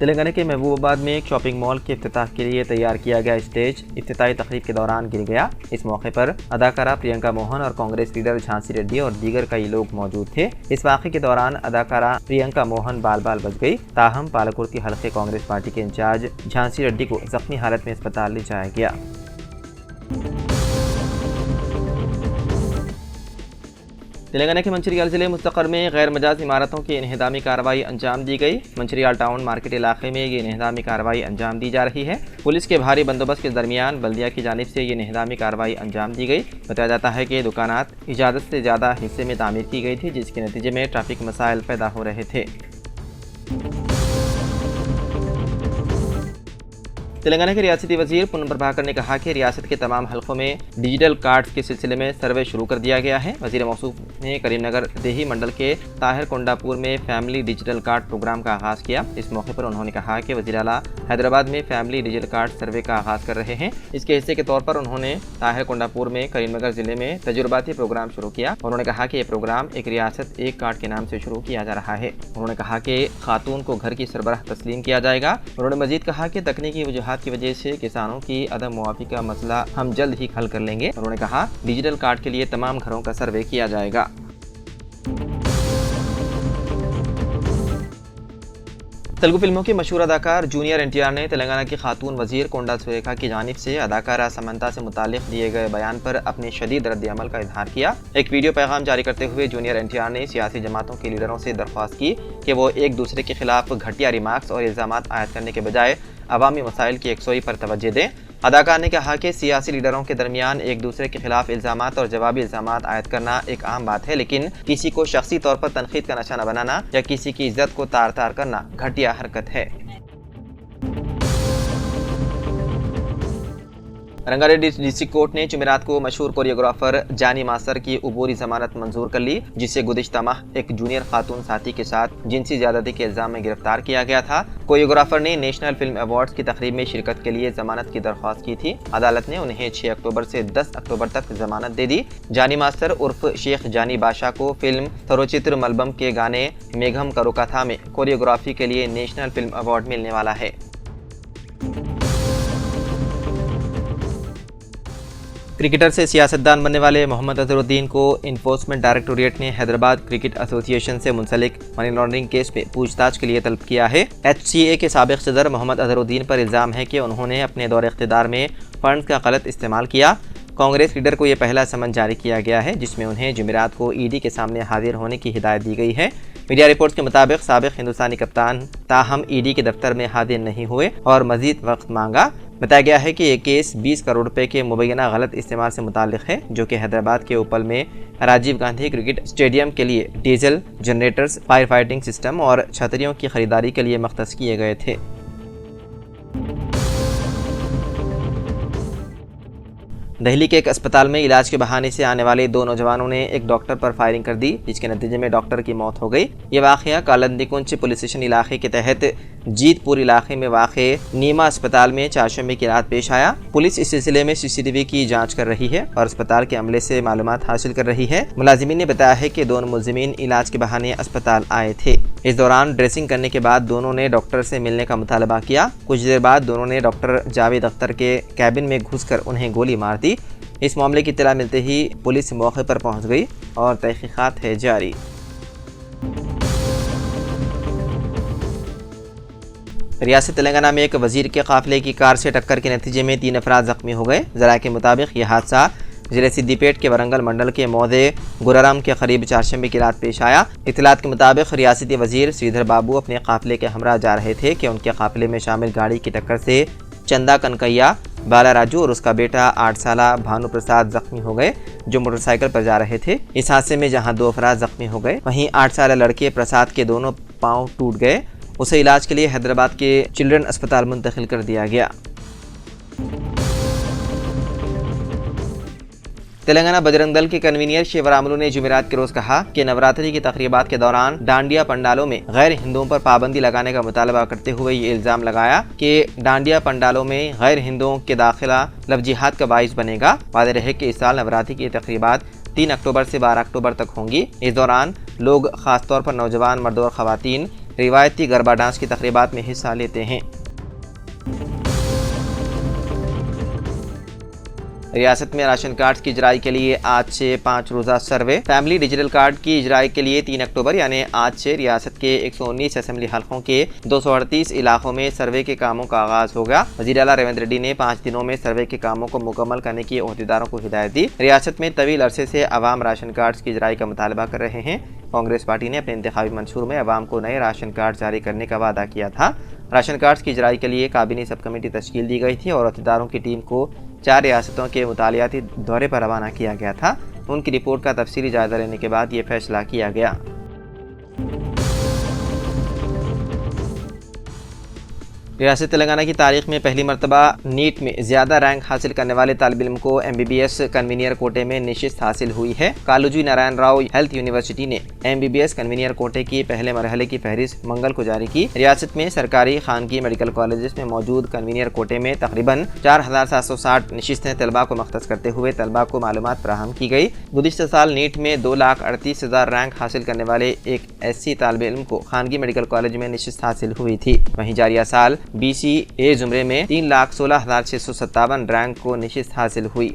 तेलंगाना के महबूबाबाद में एक शॉपिंग मॉल के इफ्तिताह के लिए तैयार किया गया स्टेज इफ्तिताही तकरीब के दौरान गिर गया। इस मौके पर अदाकारा प्रियंका मोहन और कांग्रेस लीडर झांसी रेड्डी और दीगर कई लोग मौजूद थे। इस वाक़े के दौरान अदाकारा प्रियंका मोहन बाल बाल बच गई। ताहम पालकुर्ती हल्के कांग्रेस पार्टी के इंचार्ज झांसी रेड्डी को जख्मी हालत में अस्पताल ले जाया गया। तेलंगाना के मंचिरियाल जिले मुस्तकर में गैर मजाज इमारतों की इन्हदामी कार्रवाई अंजाम दी गई। मंचिरियाल टाउन मार्केट इलाके में ये इन्हदामी कार्रवाई अंजाम दी जा रही है। पुलिस के भारी बंदोबस्त के दरमियान बल्दिया की जानिब से ये इन्हदामी कार्रवाई अंजाम दी गई। बताया जाता है कि दुकानात इजाज़त से ज़्यादा हिस्से में तामीर की गई थी, जिसके नतीजे में ट्रैफिक मसाइल पैदा हो रहे थे। तेलंगाना के रियासती वजीर पूनम प्रभाकर ने कहा कि रियासत के तमाम हलकों में डिजिटल कार्ड्स के सिलसिले में सर्वे शुरू कर दिया गया है। वजीर मौसूफ ने करीमनगर देही मंडल के ताहिर कोंडापुर में फैमिली डिजिटल कार्ड प्रोग्राम का आगाज़ किया। इस मौके पर उन्होंने कहा कि वज़ीर आला हैदराबाद में फैमिली डिजिटल कार्ड सर्वे का आगाज़ कर रहे हैं। इसके हिस्से के तौर पर उन्होंने ताहिर कोंडापुर में करीमनगर जिले में तजुर्बाती प्रोग्राम शुरू किया। उन्होंने कहा कि यह प्रोग्राम एक रियासत एक कार्ड के नाम से शुरू किया जा रहा है। उन्होंने कहा कि खातून को घर की सरबराह तस्लीम किया जाएगा। उन्होंने मजीद कहा कि तकनीकी वजूहात की वजह से किसानों की अदम मुआफ़ी का मसला हम जल्द ही हल कर लेंगे। उन्होंने कहा डिजिटल कार्ड के लिए तमाम घरों का सर्वे किया जाएगा। तेलुगु फिल्मों के मशहूर अदाकार जूनियर एनटीआर ने तेलंगाना की खातून वजीर कोंडा सुरेखा की जानिब से अदाकारा समंता से मुतालिक दिए गए बयान पर अपने शदीद रद्द-ए-अमल का इजहार किया। एक वीडियो पैगाम जारी करते हुए जूनियर एनटीआर ने सियासी जमातों के लीडरों से दरख्वास्त की कि वो एक दूसरे के खिलाफ घटिया रिमार्क्स और इल्ज़ामात आयद करने के बजाय अवामी मसाइल की यकसोई पर तवज्जो दें। अदाकार ने कहा कि सियासी लीडरों के दरमियान एक दूसरे के खिलाफ इल्ज़ामात और जवाबी इल्ज़ामात आयद करना एक आम बात है, लेकिन किसी को शख्सी तौर पर तनकीद का निशाना बनाना या किसी की इज्जत को तार तार करना घटिया हरकत है। रंगारेड्डी डिस्ट्रिक्ट कोर्ट ने जुमेरात को मशहूर कोरियोग्राफर जानी मास्टर की उबूरी जमानत मंजूर कर ली, जिसे गुज़िश्ता माह एक जूनियर खातून साथी के साथ जिनसी ज़्यादती के इल्ज़ाम में गिरफ्तार किया गया था। कोरियोग्राफर ने नेशनल फिल्म अवार्ड्स की तकरीब में शिरकत के लिए जमानत की दरख्वास्त की थी। अदालत ने उन्हें 6 अक्टूबर से 10 अक्टूबर तक जमानत दे दी। जानी मास्टर उर्फ शेख जानी बादशाह को फिल्म थरोचित्र मलबम के गाने मेघम करुकाथा में कोरियोग्राफी के लिए नेशनल फिल्म अवार्ड मिलने वाला है। क्रिकेटर से सियासतदान बनने वाले मोहम्मद अजहरुद्दीन को इन्फोर्समेंट डायरेक्टोरेट ने हैदराबाद क्रिकेट एसोसिएशन से मुंसलिक मनी लॉन्ड्रिंग केस में पूछताछ के लिए तलब किया है। HCA के साबिक सदर मोहम्मद अजहरुद्दीन पर इल्ज़ाम है कि उन्होंने अपने दौरे इख्तिदार में फंड्स का गलत इस्तेमाल किया। कांग्रेस लीडर को यह पहला समन जारी किया गया है, जिसमें उन्हें जुमेरात को ED के सामने हाजिर होने की हिदायत दी गई है। मीडिया रिपोर्ट्स के मुताबिक साबिक हिंदुस्तानी कप्तान ताहम ED के दफ्तर में हाजिर नहीं हुए और मजीद वक्त मांगा। बताया गया है कि ये केस 20 करोड़ रुपए के मुबैना गलत इस्तेमाल से मुताल्लिक है, जो कि हैदराबाद के उपल में राजीव गांधी क्रिकेट स्टेडियम के लिए diesel generators, fire fighting system और छतरियों की खरीदारी के लिए मख्तस किए गए थे। दिल्ली के एक अस्पताल में इलाज के बहाने से आने वाले 2 नौजवानों ने एक डॉक्टर पर फायरिंग कर दी, जिसके नतीजे में डॉक्टर की मौत हो गई। ये वाक़या कालंदीकुंज पुलिस स्टेशन इलाके के तहत जीतपुर इलाके में वाक़े नीमा अस्पताल में चारशंबे की रात पेश आया। पुलिस इस सिलसिले में CCTV की जांच कर रही है और अस्पताल के अमले से मालूमात हासिल कर रही है। मुलाजिमीन ने बताया है कि दोनों मुलजिमीन इलाज के बहाने अस्पताल आए थे। इस दौरान ड्रेसिंग करने के बाद दोनों ने डॉक्टर से मिलने का मुतालबा किया। कुछ देर बाद दोनों ने डॉक्टर जावेद अख्तर के कैबिन में घुसकर उन्हें गोली मार दी। इस मामले की इत्तला मिलते ही पुलिस मौके पर पहुंच गई और तहकीकात है जारी। रियासत तेलंगाना में एक वजीर के काफिले की कार से टक्कर के नतीजे में 3 अफराद जख्मी हो गए। ज़राए के मुताबिक यह हादसा जिले सिद्दीपेट के वरंगल मंडल के मौदे गुराराम के करीब चारशंबे की रात पेश आया। इत्तलात के मुताबिक रियासती वजीर श्रीधर बाबू अपने काफिले के हमरा जा रहे थे कि उनके काफिले में शामिल गाड़ी की टक्कर से चंदा कनकैया, बाला राजू और उसका बेटा 8 साला भानु प्रसाद जख्मी हो गए, जो मोटरसाइकिल पर जा रहे थे। इस हादसे में जहां 2 अफराद जख्मी हो गए, वहीं 8 साला लड़के प्रसाद के दोनों पांव टूट गए। उसे इलाज के लिए हैदराबाद के चिल्ड्रन अस्पताल मुंतकिल कर दिया गया। तेलंगाना बजरंग दल के कन्वीनियर शिवरामुलु ने जुमेरात के रोज कहा कि नवरात्रि की तकरीबात के दौरान डांडिया पंडालों में गैर हिंदुओं पर पाबंदी लगाने का मुतालबा करते हुए ये इल्जाम लगाया कि डांडिया पंडालों में गैर हिंदुओं के दाखिला लव जिहाद का बाइस बनेगा। वादे रहे कि इस साल नवरात्रि की तकरीबात 3 अक्टूबर से 12 अक्टूबर तक होंगी। इस दौरान लोग खासतौर पर नौजवान मर्द और खवातीन रिवायती गरबा डांस की तकरीबात में हिस्सा लेते हैं। रियासत में राशन कार्ड की इजराई के लिए आज से 5 रोज़ा सर्वे। फैमिली डिजिटल कार्ड की इजराई के लिए 3 अक्टूबर यानी आज से रियासत के 119 असेंबली हलकों के 238 इलाकों में सर्वे के कामों का आगाज होगा। वज़ीर आला रेवंत रेड्डी ने 5 दिनों में सर्वे के कामों को मुकम्मल करने की ओहदेदारों को हिदायत दी। रियासत में तवील अरसे से अवाम राशन कार्ड की इजराई का मुतालबा कर रहे हैं। कांग्रेस पार्टी ने अपने इंतखाबी मंशूर में अवाम को नए राशन कार्ड जारी करने का वादा किया था। राशन कार्ड की इजराई के लिए काबीनी सब कमेटी तश्कील दी गई थी और अहदेदारों की टीम को 4 रियासतों के मुतालियाती दौरे पर रवाना किया गया था। उनकी रिपोर्ट का तफसीली जायजा लेने के बाद ये फैसला किया गया। रियासत तेलंगाना की तारीख में पहली मरतबा नीट में ज़्यादा रैंक हासिल करने वाले तालिब इल्म को MBBS कन्वीनियर कोटे में नशिस्त हासिल हुई है। कालूजी नारायण राव हेल्थ यूनिवर्सिटी ने MBBS कन्वीनियर कोटे की पहले मरहले की फहरिस्त मंगल को जारी की। रियासत में सरकारी खानगी मेडिकल कॉलेज में मौजूद कन्वीनियर कोटे में तकरीबन 4760 नशिस्तें तलबा को मख्तस करते हुए तलबा को मालूमात फराहम की गई। गुज़िश्ता साल नीट में 2,38,000 रैंक हासिल करने वाले एक SC तालिब इल्म को खानगी मेडिकल कॉलेज में नशिस्त हासिल हुई थी। वहीं जारिया साल BCA जुमरे में 3,16,657 रैंक को नशिस्त हासिल हुई।